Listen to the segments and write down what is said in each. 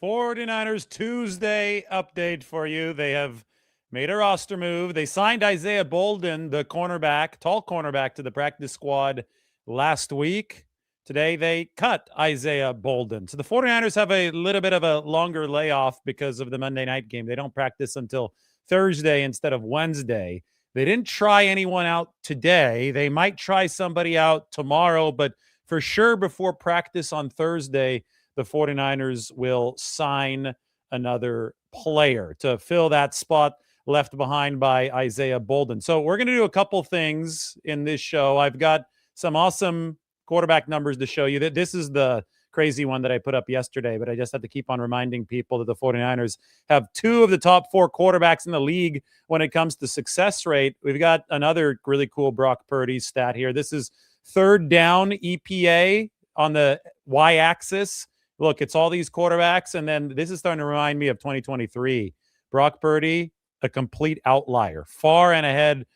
49ers Tuesday update for you. They have made a roster move. They signed Isaiah Bolden, the cornerback, tall cornerback, to the practice squad last week. Today they cut Isaiah Bolden. So the 49ers have a little bit of a longer layoff because of the Monday night game. They don't practice until Thursday instead of Wednesday. They didn't try anyone out today. They might try somebody out tomorrow, but for sure before practice on Thursday, the 49ers will sign another player to fill that spot left behind by Isaiah Bolden. So we're going to do a couple things in this show. I've got some awesome quarterback numbers to show you. That this is the crazy one that I put up yesterday, but I just have to keep on reminding people that the 49ers have two of the top four quarterbacks in the league when it comes to success rate. We've got another really cool Brock Purdy stat here. This is third down EPA on the y-axis. Look, it's all these quarterbacks, and then this is starting to remind me of 2023. Brock Purdy, a complete outlier, far and ahead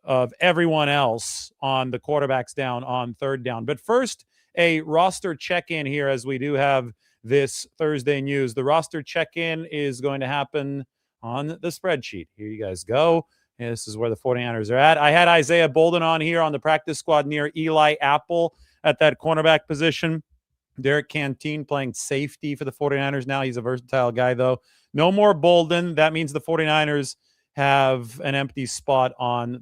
of everyone else on the quarterbacks down on third down. But first, a roster check-in here as we do have this Thursday news. The roster check-in is going to happen on the spreadsheet. Here you guys go. And this is where the 49ers are at. I had Isaiah Bolden on here on the practice squad near Eli Apple at that cornerback position. Derek Canteen playing safety for the 49ers now. He's a versatile guy, though. No more Bolden. That means the 49ers have an empty spot on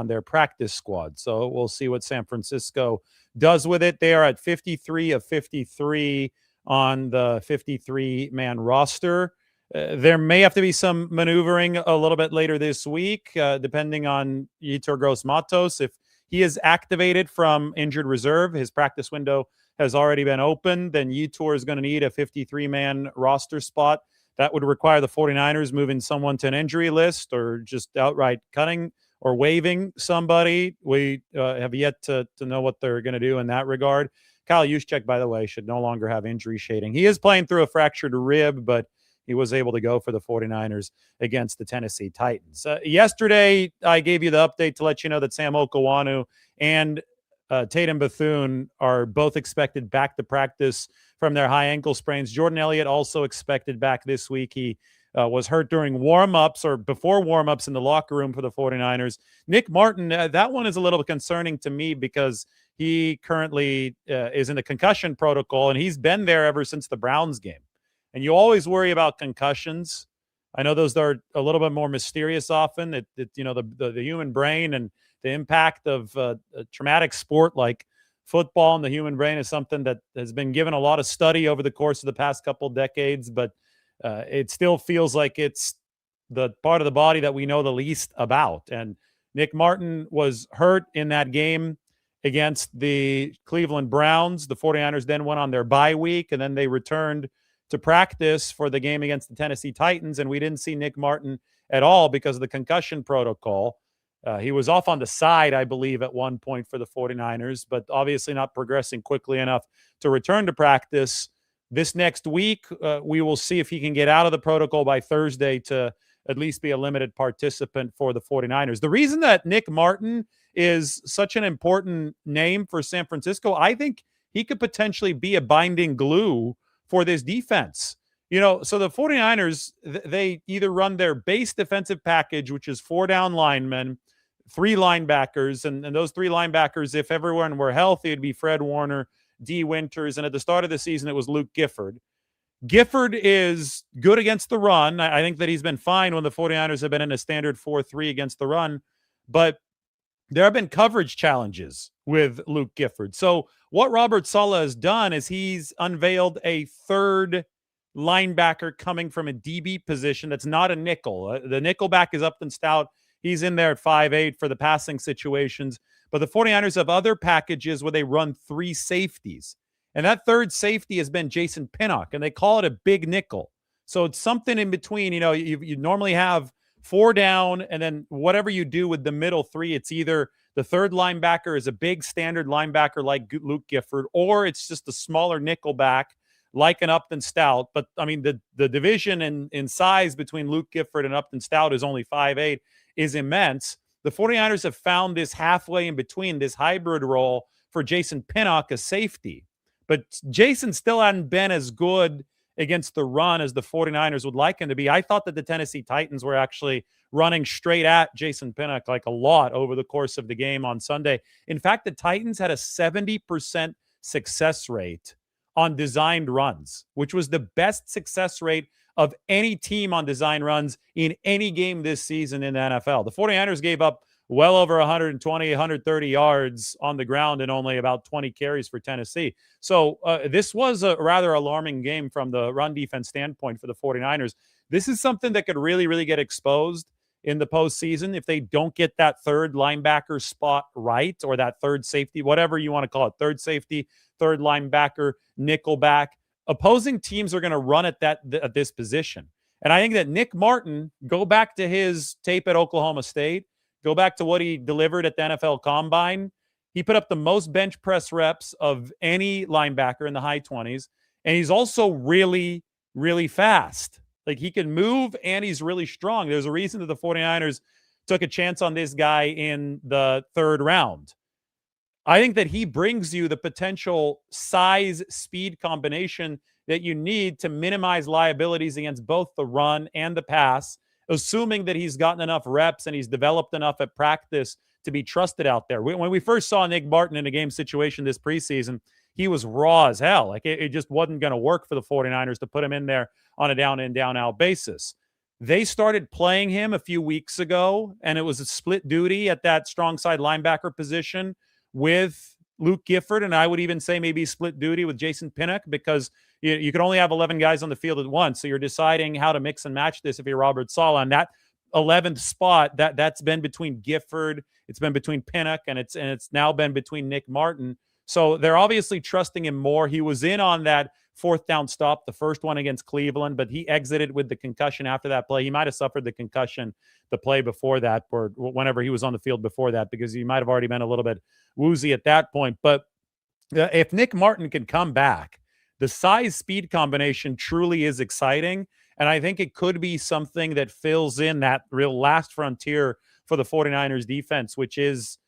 their practice squad. So we'll see what San Francisco does with it. They are at 53 of 53 on the 53-man roster. There may have to be some maneuvering a little bit later this week, depending on Yetur Gross-Matos. If he is activated from injured reserve, his practice window has already been opened, then Yetur is going to need a 53-man roster spot. That would require the 49ers moving someone to an injury list or just outright cutting or waiving somebody. We have yet to know what they're going to do in that regard. Kyle Juszczyk, by the way, should no longer have injury shading. He is playing through a fractured rib, but he was able to go for the 49ers against the Tennessee Titans. Yesterday, I gave you the update to let you know that Sam Okawanu and Tatum Bethune are both expected back to practice from their high ankle sprains. Jordan Elliott also expected back this week. He was hurt during warm-ups or before warm-ups in the locker room for the 49ers. Nick Martin, that one is a little concerning to me because he currently is in the concussion protocol, and he's been there ever since the Browns game. And you always worry about concussions. I know those are a little bit more mysterious often. The human brain and the impact of a traumatic sport like football and the human brain is something that has been given a lot of study over the course of the past couple decades, but it still feels like it's the part of the body that we know the least about. And Nick Martin was hurt in that game against the Cleveland Browns. The 49ers then went on their bye week, and then they returned to practice for the game against the Tennessee Titans, and we didn't see Nick Martin at all because of the concussion protocol. He was off on the side, I believe, at one point for the 49ers, but obviously not progressing quickly enough to return to practice. This next week, we will see if he can get out of the protocol by Thursday to at least be a limited participant for the 49ers. The reason that Nick Martin is such an important name for San Francisco, I think he could potentially be a binding glue for this defense. So the 49ers, they either run their base defensive package, which is 4 down linemen, 3 linebackers, and those 3 linebackers, if everyone were healthy, it'd be Fred Warner, D. Winters, and at the start of the season, it was Luke Gifford. Gifford is good against the run. I think that he's been fine when the 49ers have been in a standard 4-3 against the run, but there have been coverage challenges with Luke Gifford. So what Robert Saleh has done is he's unveiled a third linebacker coming from a DB position that's not a nickel. The nickel back is Upton Stout. He's in there at 5'8" for the passing situations. But the 49ers have other packages where they run 3 safeties. And that third safety has been Jason Pinnock, and they call it a big nickel. So it's something in between. You normally have 4 down, and then whatever you do with the middle 3, it's either the third linebacker is a big standard linebacker like Luke Gifford, or it's just a smaller nickel back like an Upton Stout. But, I mean, the division in size between Luke Gifford and Upton Stout is only 5'8", is immense. The 49ers have found this halfway in between, this hybrid role for Jason Pinnock, a safety. But Jason still hadn't been as good against the run as the 49ers would like him to be. I thought that the Tennessee Titans were actually running straight at Jason Pinnock like a lot over the course of the game on Sunday. In fact, the Titans had a 70% success rate on designed runs, which was the best success rate of any team on design runs in any game this season in the NFL. The 49ers gave up well over 120, 130 yards on the ground and only about 20 carries for Tennessee. So this was a rather alarming game from the run defense standpoint for the 49ers. This is something that could really, really get exposed in the postseason if they don't get that third linebacker spot right, or that third safety, whatever you want to call it, third safety, third linebacker, nickel back. Opposing teams are going to run at this position. And I think that Nick Martin, go back to his tape at Oklahoma State, go back to what he delivered at the NFL Combine. He put up the most bench press reps of any linebacker in the high 20s. And he's also really, really fast. Like, he can move and he's really strong. There's a reason that the 49ers took a chance on this guy in the third round. I think that he brings you the potential size-speed combination that you need to minimize liabilities against both the run and the pass, assuming that he's gotten enough reps and he's developed enough at practice to be trusted out there. When we first saw Nick Martin in a game situation this preseason, he was raw as hell. Like, it just wasn't going to work for the 49ers to put him in there on a down-in, down-out basis. They started playing him a few weeks ago, and it was a split duty at that strong side linebacker position with Luke Gifford, and I would even say maybe split duty with Jason Pinnock, because you can only have 11 guys on the field at once. So you're deciding how to mix and match this if you're Robert Saleh. And that 11th spot, that's been between Gifford, it's been between Pinnock, and it's now been between Nick Martin. So they're obviously trusting him more. He was in on that fourth down stop, the first one against Cleveland, but he exited with the concussion after that play. He might have suffered the concussion the play before that, or whenever he was on the field before that, because he might have already been a little bit woozy at that point. But if Nick Martin can come back, the size-speed combination truly is exciting, and I think it could be something that fills in that real last frontier for the 49ers defense, which is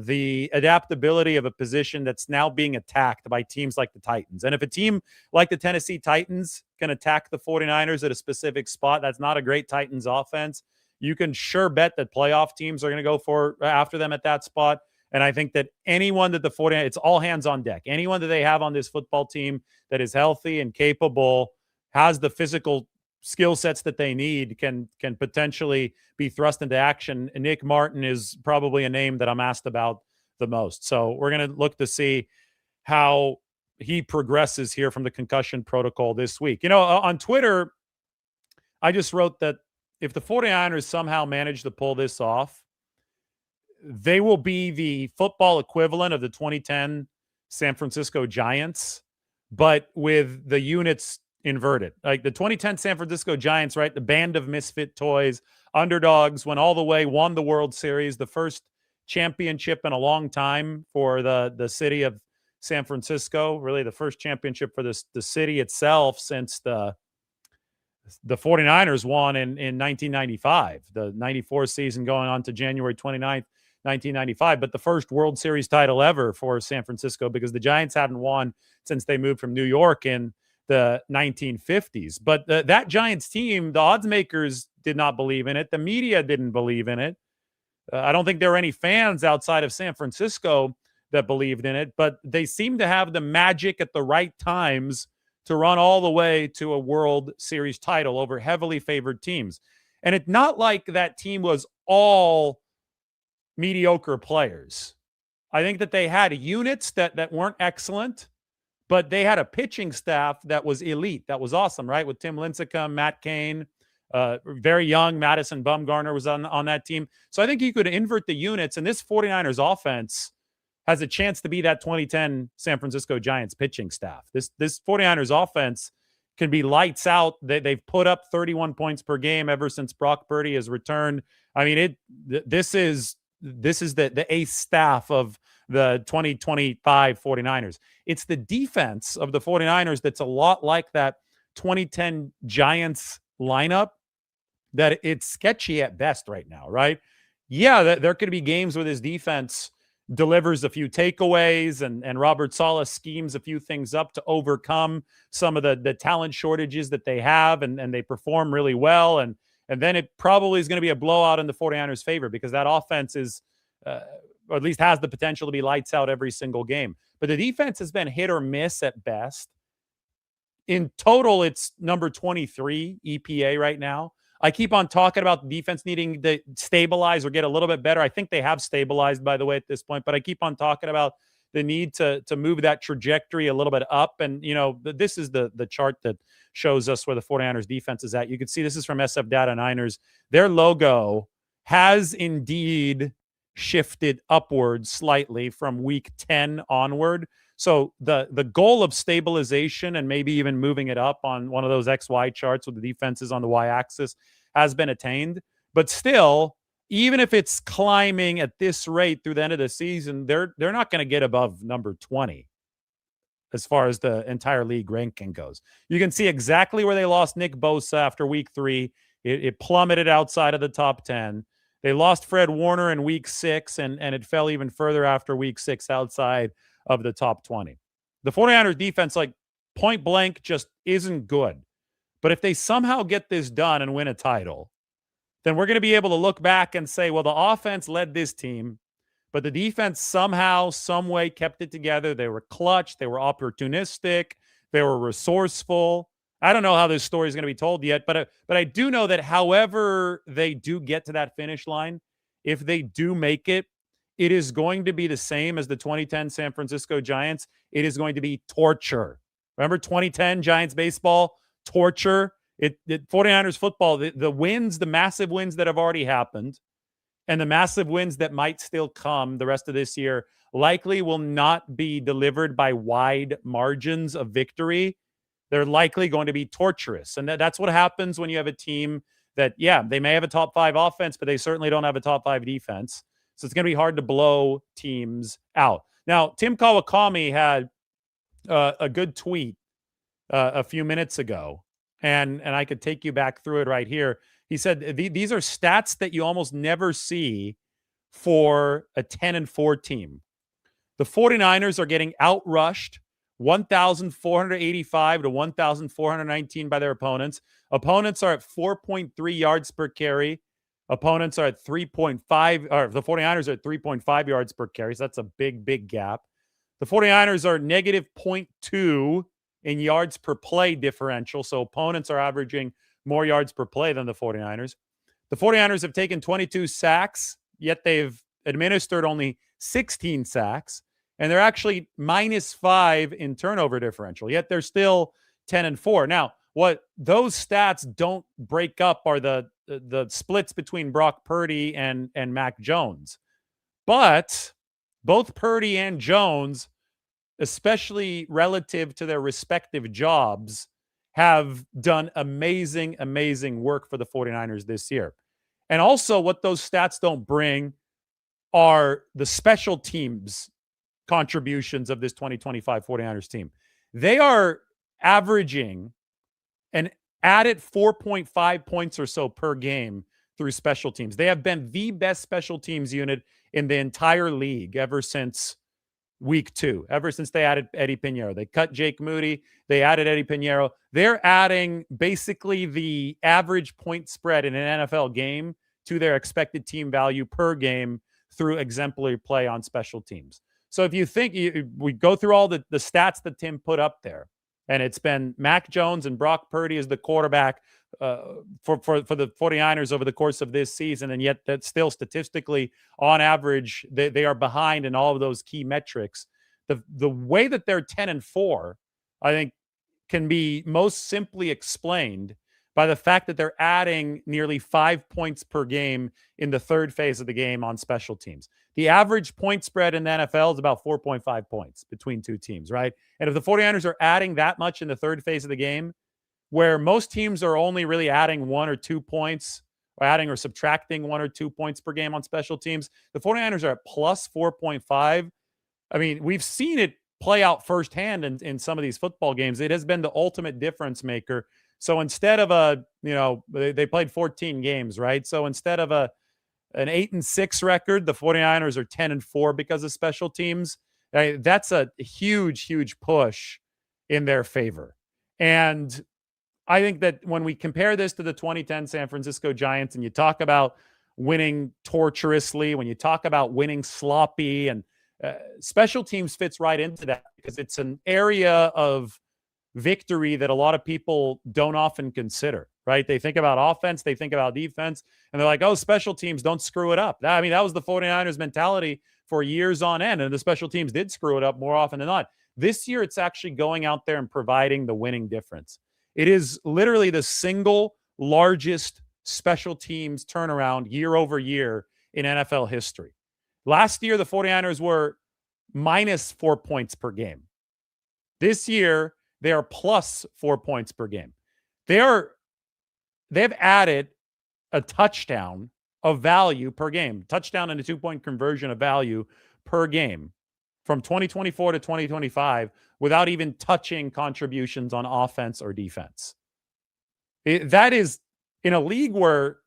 the adaptability of a position that's now being attacked by teams like the Titans. And if a team like the Tennessee Titans can attack the 49ers at a specific spot, that's not a great Titans offense. You can sure bet that playoff teams are going to go after them at that spot. And I think that anyone that the 49ers, it's all hands on deck. Anyone that they have on this football team that is healthy and capable, has the physical skill sets that they need, can potentially be thrust into action. And Nick Martin is probably a name that I'm asked about the most. So we're going to look to see how he progresses here from the concussion protocol this week. On Twitter, I just wrote that if the 49ers somehow manage to pull this off, they will be the football equivalent of the 2010 San Francisco Giants, but with the units inverted. Like the 2010 San Francisco Giants, right? The band of misfit toys, underdogs, went all the way, won the World Series, the first championship in a long time for the city of San Francisco, really the first championship for the city itself since the 49ers won in 1995, the 94 season going on to January 29th, 1995, but the first World Series title ever for San Francisco, because the Giants hadn't won since they moved from New York in the 1950s. But that Giants team, the odds makers did not believe in it. The media didn't believe in it. I don't think there were any fans outside of San Francisco that believed in it, but they seemed to have the magic at the right times to run all the way to a World Series title over heavily favored teams. And it's not like that team was all mediocre players. I think that they had units that weren't excellent, but they had a pitching staff that was elite. That was awesome, right? With Tim Lincecum, Matt Cain, very young Madison Bumgarner was on that team. So I think you could invert the units, and this 49ers offense has a chance to be that 2010 San Francisco Giants pitching staff. This 49ers offense can be lights out. They've put up 31 points per game ever since Brock Purdy has returned. I mean, this is the ace staff of the 2025 49ers. It's the defense of the 49ers that's a lot like that 2010 Giants lineup, that it's sketchy at best right now, right? Yeah, there could be games where this defense delivers a few takeaways and Robert Saleh schemes a few things up to overcome some of the talent shortages that they have, and they perform really well. And then it probably is going to be a blowout in the 49ers' favor because that offense is, or at least has the potential to be lights out every single game. But the defense has been hit or miss at best. In total, it's number 23 EPA right now. I keep on talking about the defense needing to stabilize or get a little bit better. I think they have stabilized, by the way, at this point, but I keep on talking about the need to move that trajectory a little bit up. And, you know, this is the chart that shows us where the 49ers defense is at. You can see this is from SF Data Niners. Their logo has indeed shifted upwards slightly from week 10 onward. So the goal of stabilization and maybe even moving it up on one of those XY charts with the defenses on the Y-axis has been attained. But still, even if it's climbing at this rate through the end of the season, they're not going to get above number 20 as far as the entire league ranking goes. You can see exactly where they lost Nick Bosa after week 3. It plummeted outside of the top 10. They lost Fred Warner in week 6, and it fell even further after week 6 outside of the top 20. The 49ers defense, like point blank, just isn't good. But if they somehow get this done and win a title, then we're going to be able to look back and say, well, the offense led this team, but the defense somehow, some way kept it together. They were clutch. They were opportunistic. They were resourceful. I don't know how this story is going to be told yet, but I do know that however they do get to that finish line, if they do make it, it is going to be the same as the 2010 San Francisco Giants. It is going to be torture. Remember 2010 Giants baseball? Torture. 49ers football, the wins, the massive wins that have already happened, and the massive wins that might still come the rest of this year likely will not be delivered by wide margins of victory. They're likely going to be torturous. And that's what happens when you have a team that, yeah, they may have a top 5 offense, but they certainly don't have a top 5 defense. So it's going to be hard to blow teams out. Now, Tim Kawakami had a good tweet a few minutes ago, and I could take you back through it right here. He said, these are stats that you almost never see for a 10-4 team. The 49ers are getting outrushed 1,485 to 1,419 by their opponents. Opponents are at 4.3 yards per carry. Opponents are at 3.5, or the 49ers are at 3.5 yards per carry. So that's a big, big gap. The 49ers are negative 0.2 in yards per play differential. So opponents are averaging more yards per play than the 49ers. The 49ers have taken 22 sacks, yet they've administered only 16 sacks. And they're actually -5 in turnover differential, yet they're still 10-4. Now, what those stats don't break up are the splits between Brock Purdy and Mac Jones. But both Purdy and Jones, especially relative to their respective jobs, have done amazing, amazing work for the 49ers this year. And also what those stats don't bring are the special teams contributions of this 2025 49ers team. They are averaging an added 4.5 points or so per game through special teams. They have been the best special teams unit in the entire league ever since week 2, ever since they added Eddie Pinheiro. They cut Jake Moody. They added Eddie Pinheiro. They're adding basically the average point spread in an NFL game to their expected team value per game through exemplary play on special teams. So if you think we go through all the stats that Tim put up there, and it's been Mac Jones and Brock Purdy as the quarterback for the 49ers over the course of this season, and yet that's still statistically, on average, they are behind in all of those key metrics. The way that they're 10-4, I think, can be most simply explained by the fact that they're adding nearly 5 points per game in the third phase of the game on special teams. The average point spread in the NFL is about 4.5 points between two teams, right? And if the 49ers are adding that much in the third phase of the game, where most teams are only really adding 1 or 2 points, or adding or subtracting 1 or 2 points per game on special teams, the 49ers are at plus 4.5. I mean, we've seen it play out firsthand in some of these football games. It has been the ultimate difference maker. So instead of they played 14 games, right? So instead of an 8-6 record. The 49ers are 10-4 because of special teams. That's a huge, huge push in their favor. And I think that when we compare this to the 2010 San Francisco Giants and you talk about winning torturously, when you talk about winning sloppy, and special teams fits right into that because it's an area of victory that a lot of people don't often consider, right? They think about offense, they think about defense, and they're like, oh, special teams, don't screw it up. I mean, that was the 49ers mentality for years on end, and the special teams did screw it up more often than not. This year, it's actually going out there and providing the winning difference. It is literally the single largest special teams turnaround year over year in NFL history. Last year, the 49ers were minus 4 points per game. This year, they are plus 4 points per game. They've added a touchdown of value per game, touchdown and a 2-point conversion of value per game from 2024 to 2025 without even touching contributions on offense or defense. That is in a league where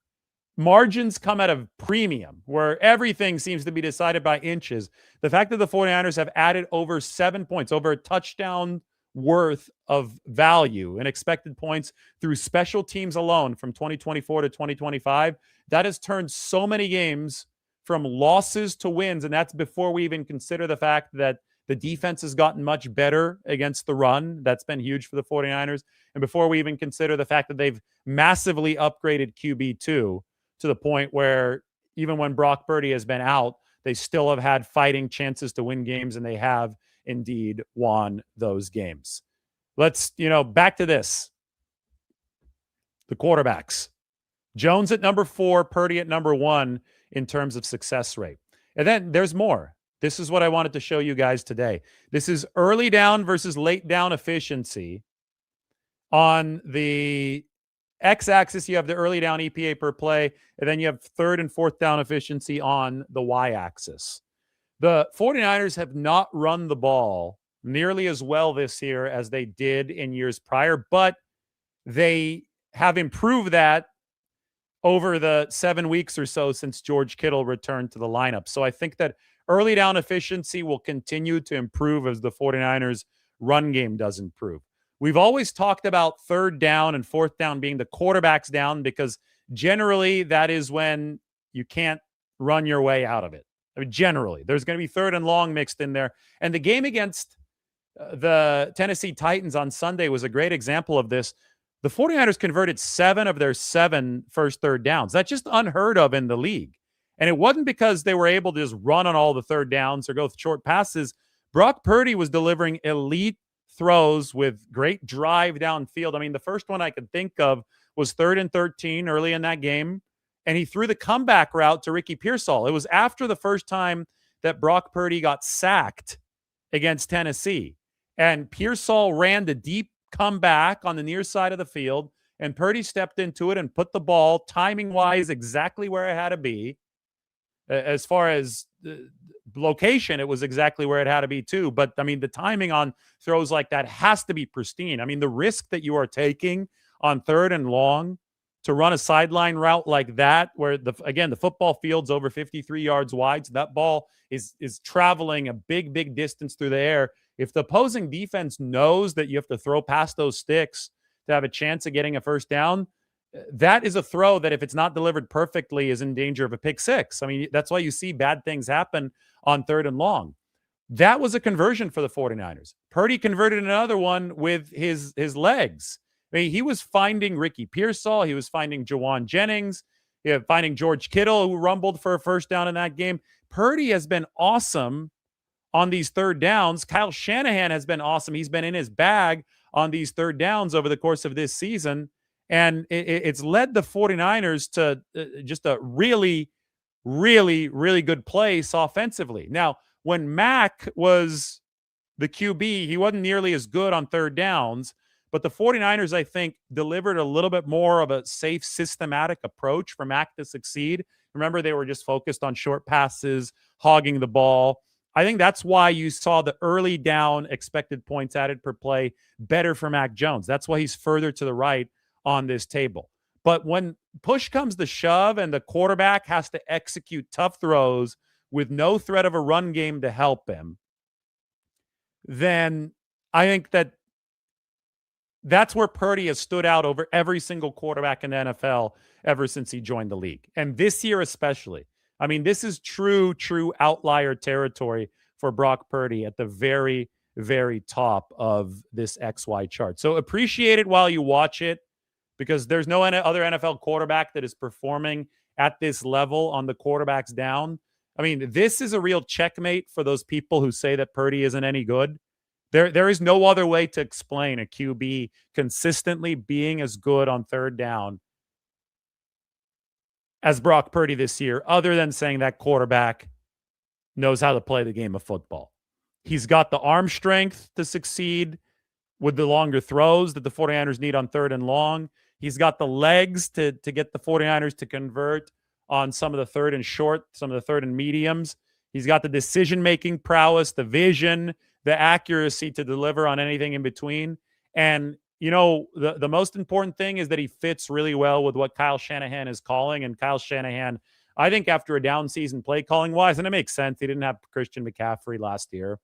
margins come at a premium, where everything seems to be decided by inches. The fact that the 49ers have added over 7 points, over a touchdown worth of value and expected points through special teams alone from 2024 to 2025, that has turned so many games from losses to wins. And that's before we even consider the fact that the defense has gotten much better against the run. That's been huge for the 49ers. And before we even consider the fact that they've massively upgraded QB2 to the point where even when Brock Purdy has been out, they still have had fighting chances to win games, and they have indeed won those games. Let's, back to this. The quarterbacks. Jones at number 4, Purdy at number 1 in terms of success rate. And then there's more. This is what I wanted to show you guys today. This is early down versus late down efficiency. On the x-axis, you have the early down EPA per play, and then you have third and fourth down efficiency on the y-axis. The 49ers have not run the ball nearly as well this year as they did in years prior, but they have improved that over the 7 weeks or so since George Kittle returned to the lineup. So I think that early down efficiency will continue to improve as the 49ers run game does improve. We've always talked about third down and fourth down being the quarterback's down because generally that is when you can't run your way out of it. I mean, generally, there's going to be third and long mixed in there. And the game against the Tennessee Titans on Sunday was a great example of this. The 49ers converted 7 of their 7 first third downs. That's just unheard of in the league. And it wasn't because they were able to just run on all the third downs or go with short passes. Brock Purdy was delivering elite throws with great drive downfield. I mean, the first one I could think of was 3rd and 13 early in that game. And he threw the comeback route to Ricky Pearsall. It was after the first time that Brock Purdy got sacked against Tennessee. And Pearsall ran the deep comeback on the near side of the field, and Purdy stepped into it and put the ball, timing-wise, exactly where it had to be. As far as location, it was exactly where it had to be, too. But, I mean, the timing on throws like that has to be pristine. I mean, the risk that you are taking on third and long to run a sideline route like that, where the football field's over 53 yards wide, so that ball is traveling a big distance through the air. If the opposing defense knows that you have to throw past those sticks to have a chance of getting a first down, that is a throw that if it's not delivered perfectly is in danger of a pick six. I mean, that's why you see bad things happen on third and long. That was a conversion for the 49ers. Purdy converted another one with his legs. I mean, he was finding Ricky Pearsall. He was finding Jawan Jennings. Finding George Kittle, who rumbled for a first down in that game. Purdy has been awesome on these third downs. Kyle Shanahan has been awesome. He's been in his bag on these third downs over the course of this season. And it's led the 49ers to just a really, really, really good place offensively. Now, when Mack was the QB, he wasn't nearly as good on third downs. But the 49ers, I think, delivered a little bit more of a safe, systematic approach for Mack to succeed. Remember, they were just focused on short passes, hogging the ball. I think that's why you saw the early down expected points added per play better for Mac Jones. That's why he's further to the right on this table. But when push comes to shove and the quarterback has to execute tough throws with no threat of a run game to help him, then I think that's where Purdy has stood out over every single quarterback in the NFL ever since he joined the league. And this year especially. I mean, this is true outlier territory for Brock Purdy at the very, very top of this XY chart. So appreciate it while you watch it, because there's no other NFL quarterback that is performing at this level on the quarterbacks down. I mean, this is a real checkmate for those people who say that Purdy isn't any good. There is no other way to explain a QB consistently being as good on third down as Brock Purdy this year, other than saying that quarterback knows how to play the game of football. He's got the arm strength to succeed with the longer throws that the 49ers need on third and long. He's got the legs to get the 49ers to convert on some of the third and short, some of the third and mediums. He's got the decision-making prowess, the vision, the accuracy to deliver on anything in between. And, you know, the most important thing is that he fits really well with what Kyle Shanahan is calling. And Kyle Shanahan, I think after a down season play calling wise, and it makes sense, he didn't have Christian McCaffrey last year.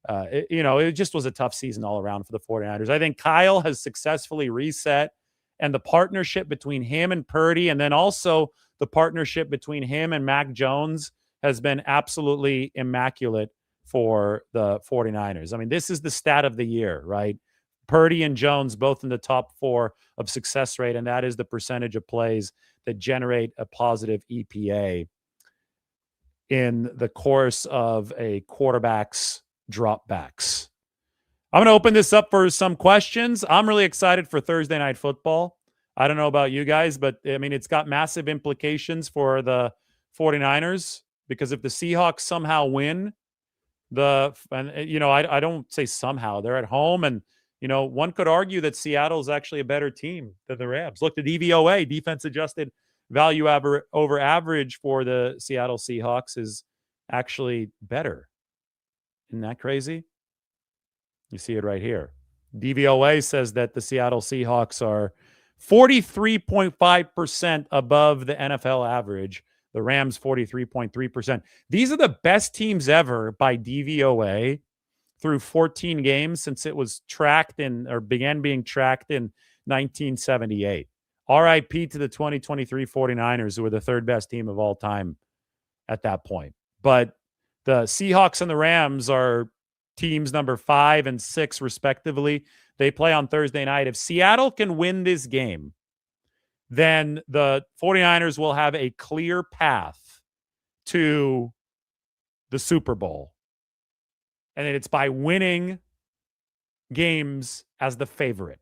It just was a tough season all around for the 49ers. I think Kyle has successfully reset, and the partnership between him and Purdy, and then also the partnership between him and Mac Jones, has been absolutely immaculate for the 49ers. I mean, this is the stat of the year, right? Purdy and Jones both in the top 4 of success rate, and that is the percentage of plays that generate a positive EPA in the course of a quarterback's dropbacks. I'm going to open this up for some questions. I'm really excited for Thursday Night Football. I don't know about you guys, but I mean, it's got massive implications for the 49ers, because if the Seahawks somehow win, I don't say somehow, they're at home, and one could argue that Seattle is actually a better team than the Rams. Look, the DVOA, defense adjusted value over average for the Seattle Seahawks, is actually better. Isn't that crazy? You see it right here. DVOA says that the Seattle Seahawks are 43.5% above the NFL average. The Rams, 43.3%. These are the best teams ever by DVOA through 14 games since it was began being tracked in 1978. RIP to the 2023 49ers, who were the third best team of all time at that point. But the Seahawks and the Rams are teams number 5 and 6, respectively. They play on Thursday night. If Seattle can win this game, then the 49ers will have a clear path to the Super Bowl. And it's by winning games as the favorite.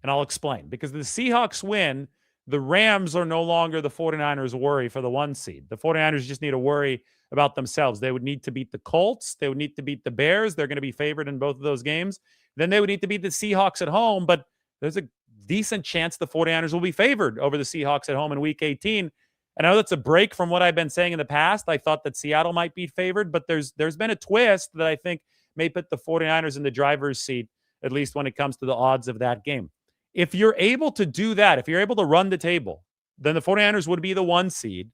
And I'll explain. Because the Seahawks win, the Rams are no longer the 49ers' worry for the 1 seed. The 49ers just need to worry about themselves. They would need to beat the Colts. They would need to beat the Bears. They're going to be favored in both of those games. Then they would need to beat the Seahawks at home. But there's a decent chance the 49ers will be favored over the Seahawks at home in Week 18. I know that's a break from what I've been saying in the past. I thought that Seattle might be favored, but there's been a twist that I think may put the 49ers in the driver's seat, at least when it comes to the odds of that game. If you're able to do that, if you're able to run the table, then the 49ers would be the 1 seed,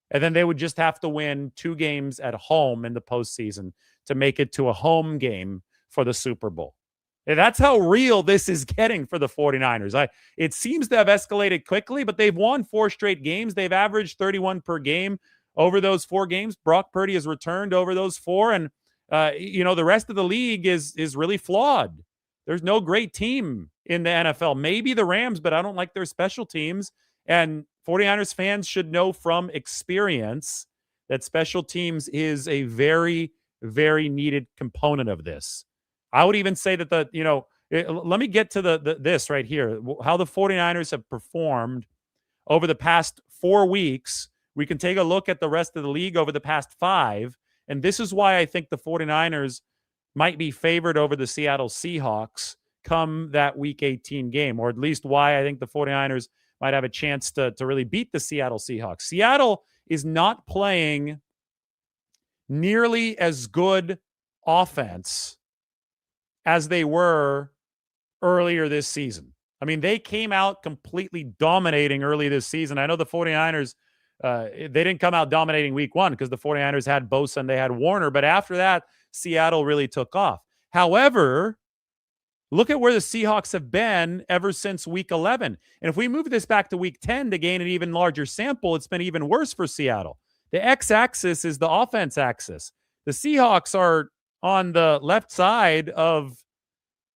and then they would just have to win 2 games at home in the postseason to make it to a home game for the Super Bowl. And that's how real this is getting for the 49ers. It seems to have escalated quickly, but they've won 4 straight games. They've averaged 31 per game over those 4 games. Brock Purdy has returned over those 4, and the rest of the league is really flawed. There's no great team in the NFL. Maybe the Rams, but I don't like their special teams. And 49ers fans should know from experience that special teams is a very, very needed component of this. I would even say that let me get to this right here, how the 49ers have performed over the past 4 weeks. We can take a look at the rest of the league over the past 5. And this is why I think the 49ers might be favored over the Seattle Seahawks come that Week 18 game, or at least why I think the 49ers might have a chance to really beat the Seattle Seahawks. Seattle is not playing nearly as good offense as they were earlier this season. I mean, they came out completely dominating early this season. I know the 49ers, they didn't come out dominating week one because the 49ers had Bosa and they had Warner. But after that, Seattle really took off. However, look at where the Seahawks have been ever since week 11. And if we move this back to week 10 to gain an even larger sample, it's been even worse for Seattle. The x-axis is the offense axis. The Seahawks are on the left side of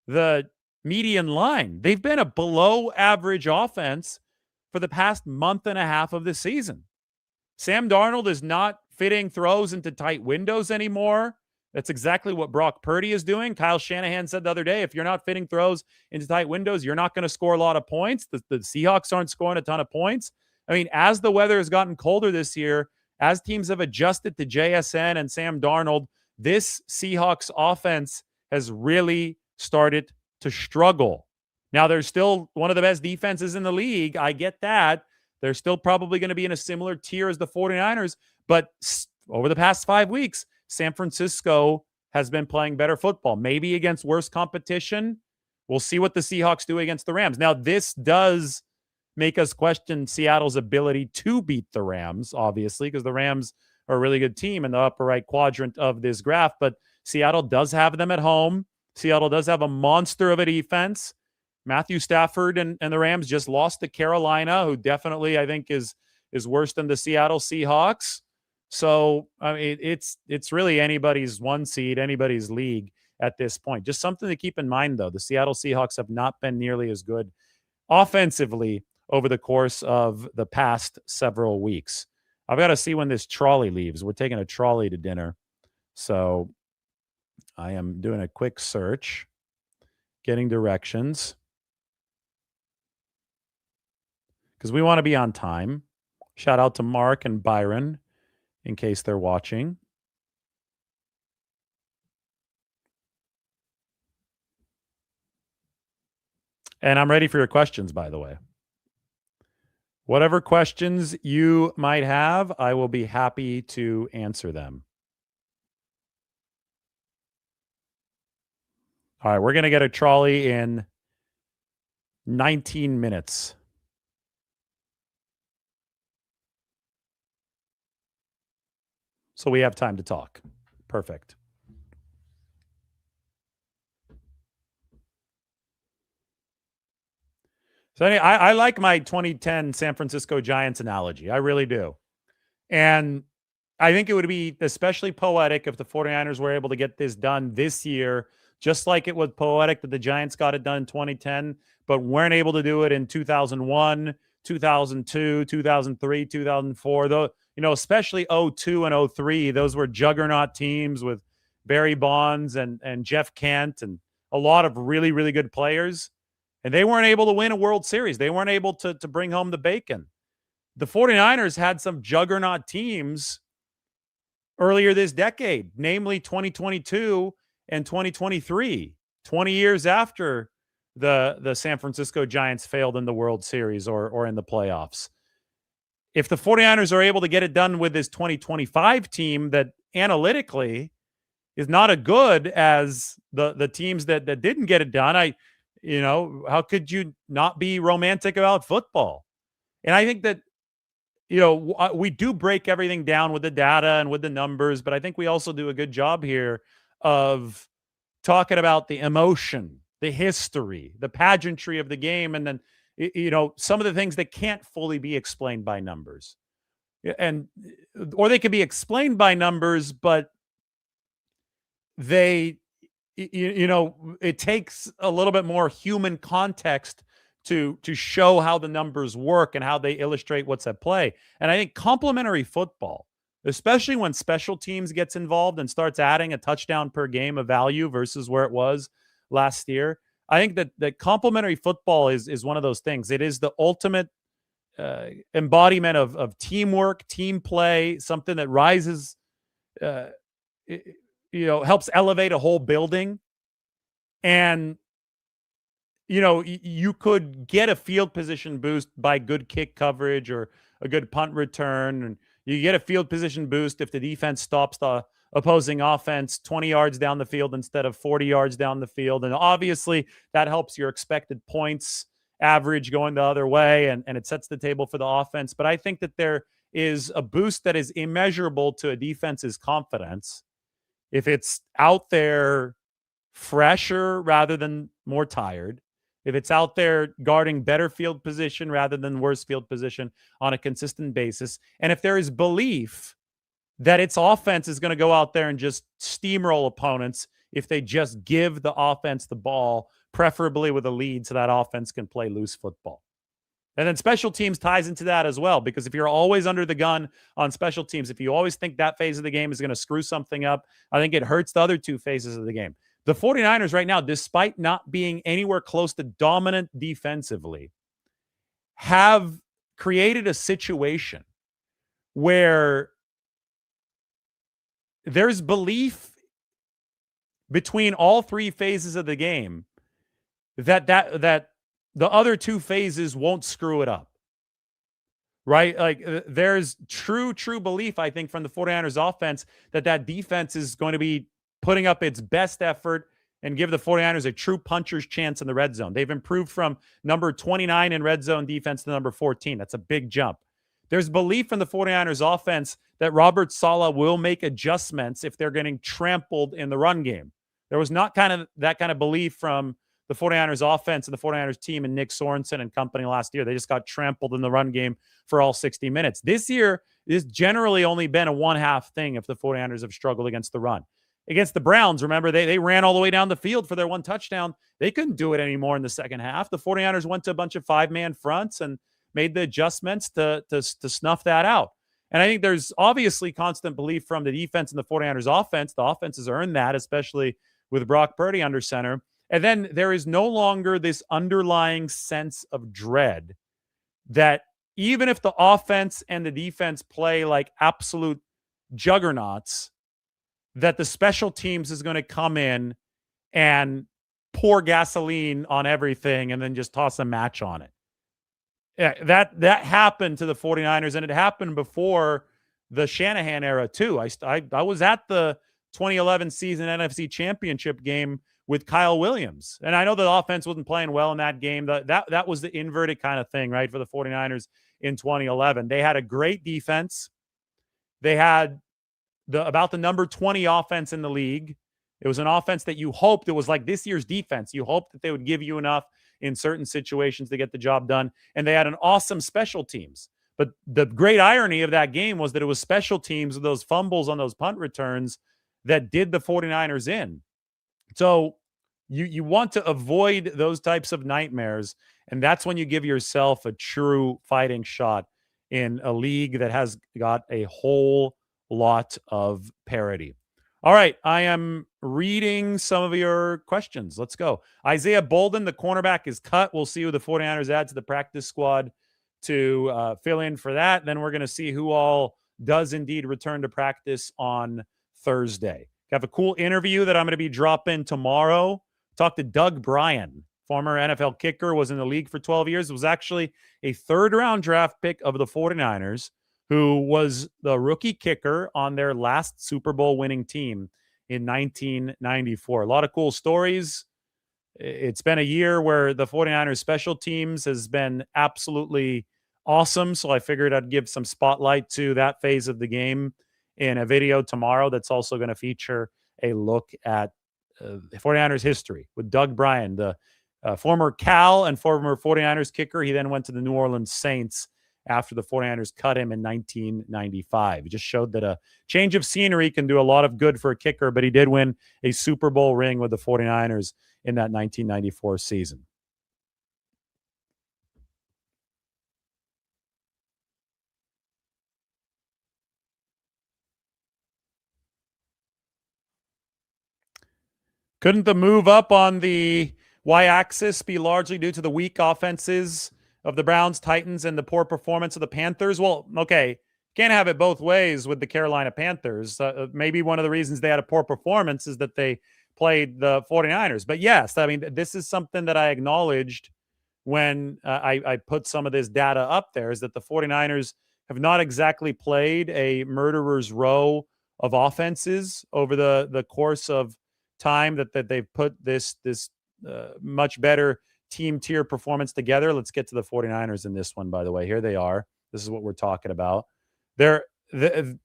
the median line. They've been a below average offense for the past month and a half of the season. Sam Darnold is not fitting throws into tight windows anymore. That's exactly what Brock Purdy is doing. Kyle Shanahan said the other day, if you're not fitting throws into tight windows, you're not going to score a lot of points. The Seahawks aren't scoring a ton of points. I mean, as the weather has gotten colder this year, as teams have adjusted to JSN and Sam Darnold, this Seahawks offense has really started to struggle. Now, they're still one of the best defenses in the league. I get that. They're still probably going to be in a similar tier as the 49ers. But over the past 5 weeks, San Francisco has been playing better football, maybe against worse competition. We'll see what the Seahawks do against the Rams. Now, this does make us question Seattle's ability to beat the Rams, obviously, because the Rams are a really good team in the upper right quadrant of this graph. But Seattle does have them at home. Seattle does have a monster of a defense. Matthew Stafford and the Rams just lost to Carolina, who definitely, I think, is worse than the Seattle Seahawks. So, I mean, it's really anybody's one seed, anybody's league at this point. Just something to keep in mind, though. The Seattle Seahawks have not been nearly as good offensively over the course of the past several weeks. I've got to see when this trolley leaves. We're taking a trolley to dinner. So I am doing a quick search, getting directions, because we want to be on time. Shout out to Mark and Byron in case they're watching. And I'm ready for your questions, by the way. Whatever questions you might have, I will be happy to answer them. All right, we're going to get a trolley in 19 minutes. So we have time to talk. Perfect. So anyway, I like my 2010 San Francisco Giants analogy. I really do. And I think it would be especially poetic if the 49ers were able to get this done this year, just like it was poetic that the Giants got it done in 2010, but weren't able to do it in 2001, 2002, 2003, 2004. Though, especially 02 and 03, those were juggernaut teams with Barry Bonds and Jeff Kent and a lot of really, really good players. And they weren't able to win a World Series. They weren't able to bring home the bacon. The 49ers had some juggernaut teams earlier this decade, namely 2022 and 2023, 20 years after the San Francisco Giants failed in the World Series or in the playoffs. If the 49ers are able to get it done with this 2025 team that analytically is not as good as the teams that didn't get it done, how could you not be romantic about football? And I think that, we do break everything down with the data and with the numbers, but I think we also do a good job here of talking about the emotion, the history, the pageantry of the game, and then, some of the things that can't fully be explained by numbers. Or they can be explained by numbers, but it takes a little bit more human context to show how the numbers work and how they illustrate what's at play. And I think complementary football, especially when special teams gets involved and starts adding a touchdown per game of value versus where it was last year, I think that complementary football is one of those things. It is the ultimate embodiment of teamwork, team play, something that rises, helps elevate a whole building. And, you could get a field position boost by good kick coverage or a good punt return. And you get a field position boost if the defense stops the opposing offense 20 yards down the field instead of 40 yards down the field. And obviously that helps your expected points average going the other way, and it sets the table for the offense. But I think that there is a boost that is immeasurable to a defense's confidence if it's out there fresher rather than more tired, if it's out there guarding better field position rather than worse field position on a consistent basis, and if there is belief that its offense is going to go out there and just steamroll opponents if they just give the offense the ball, preferably with a lead so that offense can play loose football. And then special teams ties into that as well, because if you're always under the gun on special teams, if you always think that phase of the game is going to screw something up, I think it hurts the other two phases of the game. The 49ers right now, despite not being anywhere close to dominant defensively, have created a situation where there's belief between all three phases of the game that the other two phases won't screw it up, right? Like there's true belief, I think, from the 49ers offense that defense is going to be putting up its best effort and give the 49ers a true puncher's chance in the red zone. They've improved from number 29 in red zone defense to number 14. That's a big jump. There's belief in the 49ers offense that Robert Saleh will make adjustments if they're getting trampled in the run game. There was not that kind of belief from the 49ers offense and the 49ers team and Nick Sorensen and company last year. They just got trampled in the run game for all 60 minutes. This year is generally only been a one-half thing if the 49ers have struggled against the run. Against the Browns, remember, they ran all the way down the field for their one touchdown. They couldn't do it anymore in the second half. The 49ers went to a bunch of five-man fronts and made the adjustments to snuff that out. And I think there's obviously constant belief from the defense and the 49ers offense. The offense has earned that, especially with Brock Purdy under center. And then there is no longer this underlying sense of dread that even if the offense and the defense play like absolute juggernauts, that the special teams is going to come in and pour gasoline on everything and then just toss a match on it. Yeah, that happened to the 49ers, and it happened before the Shanahan era too. I was at the 2011 season NFC Championship game with Kyle Williams, and I know the offense wasn't playing well in that game. That was the inverted kind of thing, right, for the 49ers in 2011. They had a great defense. They had about the number 20 offense in the league. It was an offense that you hoped, it was like this year's defense. You hoped that they would give you enough in certain situations to get the job done. And they had an awesome special teams. But the great irony of that game was that it was special teams with those fumbles on those punt returns that did the 49ers in. So you want to avoid those types of nightmares. And that's when you give yourself a true fighting shot in a league that has got a whole lot of parity. All right, I am reading some of your questions. Let's go. Isaiah Bolden, the cornerback, is cut. We'll see who the 49ers add to the practice squad to fill in for that. Then we're going to see who all does indeed return to practice on Thursday. I have a cool interview that I'm going to be dropping tomorrow. Talk to Doug Bryan, former NFL kicker, was in the league for 12 years. Was actually a third-round draft pick of the 49ers, who was the rookie kicker on their last Super Bowl winning team in 1994. A lot of cool stories. It's been a year where the 49ers special teams has been absolutely awesome, so I figured I'd give some spotlight to that phase of the game in a video tomorrow that's also going to feature a look at the 49ers history with Doug Bryan, the former Cal and former 49ers kicker. He then went to the New Orleans Saints after the 49ers cut him in 1995. He just showed that a change of scenery can do a lot of good for a kicker, but he did win a Super Bowl ring with the 49ers in that 1994 season. Couldn't the move up on the y-axis be largely due to the weak offenses of the Browns, Titans, and the poor performance of the Panthers? Well, okay, can't have it both ways with the Carolina Panthers. Maybe one of the reasons they had a poor performance is that they played the 49ers. But yes, I mean, this is something that I acknowledged when I put some of this data up there, is that the 49ers have not exactly played a murderer's row of offenses over the course of time that they've put this much better team tier performance together. Let's get to the 49ers in this one, by the way. Here they are. This is what we're talking about. For the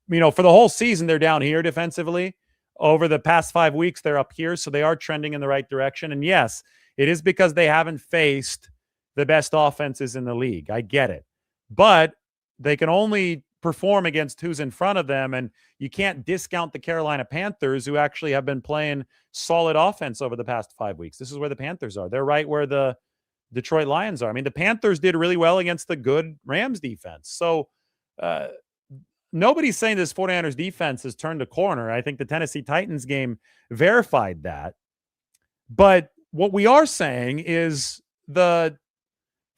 whole season, they're down here defensively. Over the past 5 weeks, they're up here. So they are trending in the right direction. And yes, it is because they haven't faced the best offenses in the league. I get it. But they can only perform against who's in front of them. And you can't discount the Carolina Panthers, who actually have been playing solid offense over the past 5 weeks. This is where the Panthers are. They're right where the Detroit Lions are. I mean, the Panthers did really well against the good Rams defense. So nobody's saying this 49ers defense has turned a corner. I think the Tennessee Titans game verified that. But what we are saying is the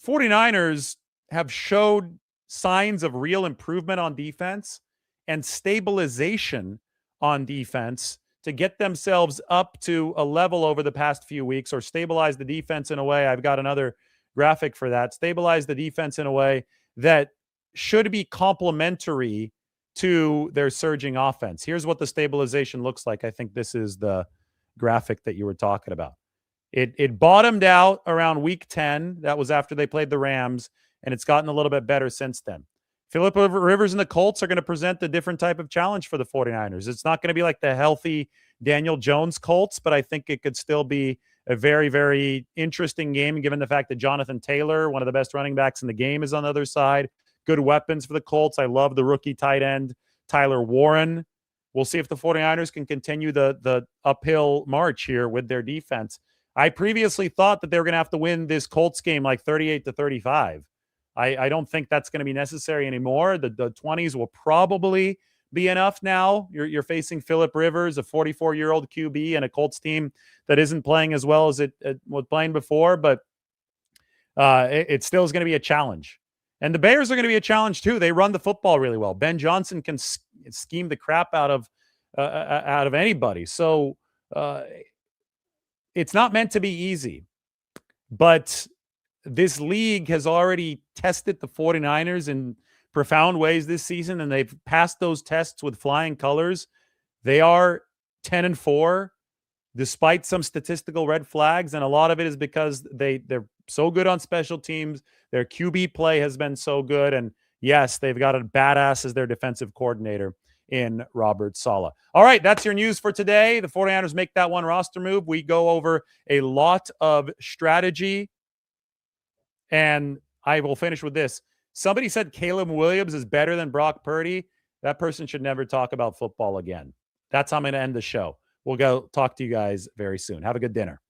49ers have showed signs of real improvement on defense and stabilization on defense to get themselves up to a level over the past few weeks, or stabilize the defense in a way. I've got another graphic for that. Stabilize the defense in a way that should be complementary to their surging offense. Here's what the stabilization looks like. I think this is the graphic that you were talking about. It bottomed out around week 10. That was after they played the Rams, and it's gotten a little bit better since then. Phillip Rivers and the Colts are going to present a different type of challenge for the 49ers. It's not going to be like the healthy Daniel Jones Colts, but I think it could still be a very, very interesting game, given the fact that Jonathan Taylor, one of the best running backs in the game, is on the other side. Good weapons for the Colts. I love the rookie tight end, Tyler Warren. We'll see if the 49ers can continue the uphill march here with their defense. I previously thought that they were going to have to win this Colts game like 38-35. I don't think that's going to be necessary anymore. The 20s will probably be enough now. You're facing Phillip Rivers, a 44-year-old QB, and a Colts team that isn't playing as well as it was playing before, but it still is going to be a challenge. And the Bears are going to be a challenge too. They run the football really well. Ben Johnson can scheme the crap out of anybody. So it's not meant to be easy, but this league has already tested the 49ers in profound ways this season, and they've passed those tests with flying colors. They are 10-4, despite some statistical red flags, and a lot of it is because they're so good on special teams. Their QB play has been so good, and yes, they've got a badass as their defensive coordinator in Robert Saleh. All right, that's your news for today. The 49ers make that one roster move. We go over a lot of strategy, and I will finish with this. Somebody said Caleb Williams is better than Brock Purdy. That person should never talk about football again. That's how I'm going to end the show. We'll go talk to you guys very soon. Have a good dinner.